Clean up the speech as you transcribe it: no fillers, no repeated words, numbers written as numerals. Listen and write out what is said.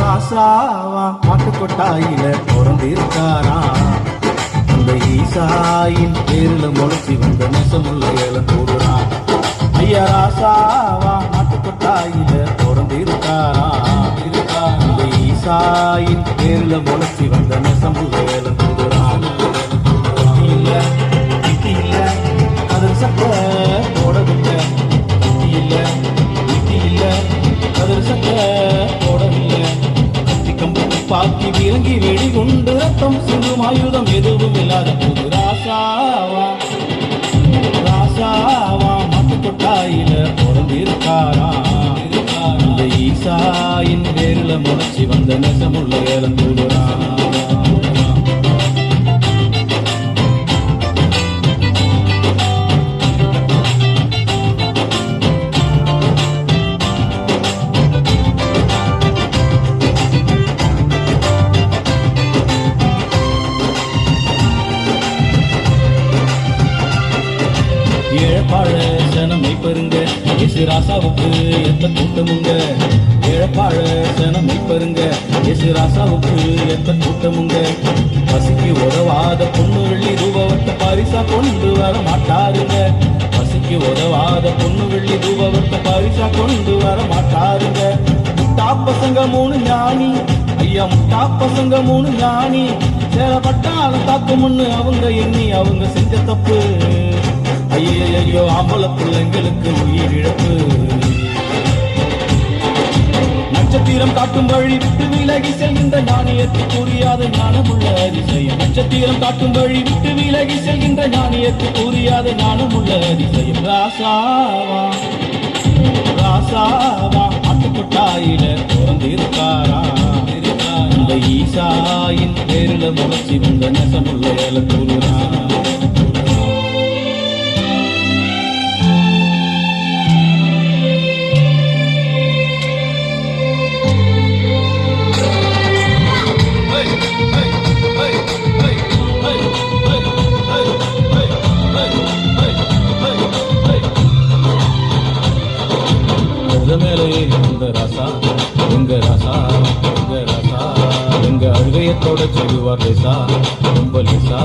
ராசாவா மாட்டுக்கொட்டாயில பிறந்திருக்காரா அந்த ஈசாயின் பேருல முளைச்சி வந்த நெசமுள்ள ஏலம் கூடுறான். ஐயா ராசாவா மாட்டுக்கொட்டாயில பிறந்திருக்காரா அந்த ஈசாயின் பேருல முளைச்சி வந்த நெசமுள்ள ஏலம் கூடுறான். இல்ல இட்டி இல்ல அதில் சட்ட போடவில்லை, இல்ல இட்டி இல்ல அதில் சட்ட போடவில்லை. பாக்கி விளங்கி வெடிகுண்டு ரத்தம் சிந்தும் ஆயுதம் எதுவும் இல்லாத புது ராசாவா ராசாவா மாட்டுக்கொட்டாயில பிறந்திருக்காரா இந்த ஈசாயின் பேருல முளைச்சி வந்த நெசமுள்ள ஏலந்தூடுறா. ஏழப்பாழ சனமை பெருங்க இசு ராசாவுக்கு எத்த கூட்டமுங்க. ஏழப்பாழ சனமை பெருங்க இசு ராசாவுக்கு எத்த கூட்டமுங்க. பசிக்கு உதவாத பொண்ணு வெள்ளி ரூபவத்தை பரிசா கொண்டு வர மாட்டாருங்க. பசிக்கு உதவாத பொண்ணு வெள்ளி ரூபவத்தை பரிசா கொண்டு வர மாட்டாருங்க. முட்டா பசங்க 3 ஞானி ஐயா, முட்டா பசங்க 3 ஞானி சேரப்பட்டால தாக்குமுன்னு அவங்க எண்ணி அவங்க செஞ்ச தப்பு. ஐயோ ஆம்பள பிள்ளைங்களுக்கு உயிர் இழப்பு. நட்சத்திரம் காட்டும் வழி விட்டு விலகி செல்கின்ற ஞானியத்து புரியாத ஞானமுள்ள அதிசயம். நட்சத்திரம் காட்டும் வழி விட்டு விலகி செல்கின்ற ஞானியத்து புரியாத ஞானமுள்ள அதிசயம். ராசாவா ராசாவா மாட்டுக்கொட்டாயில பிறந்திருக்காரா இந்த ஈசாயின் பேருல முளைச்சி வந்த நெசமுள்ள ஏலத்தூருரா. மேலே எங்க ராசா எங்க ராசா எங்க ராசா எங்க அழுகையத்தோட சொல்லுவார் லேசா ரொம்ப லேசா.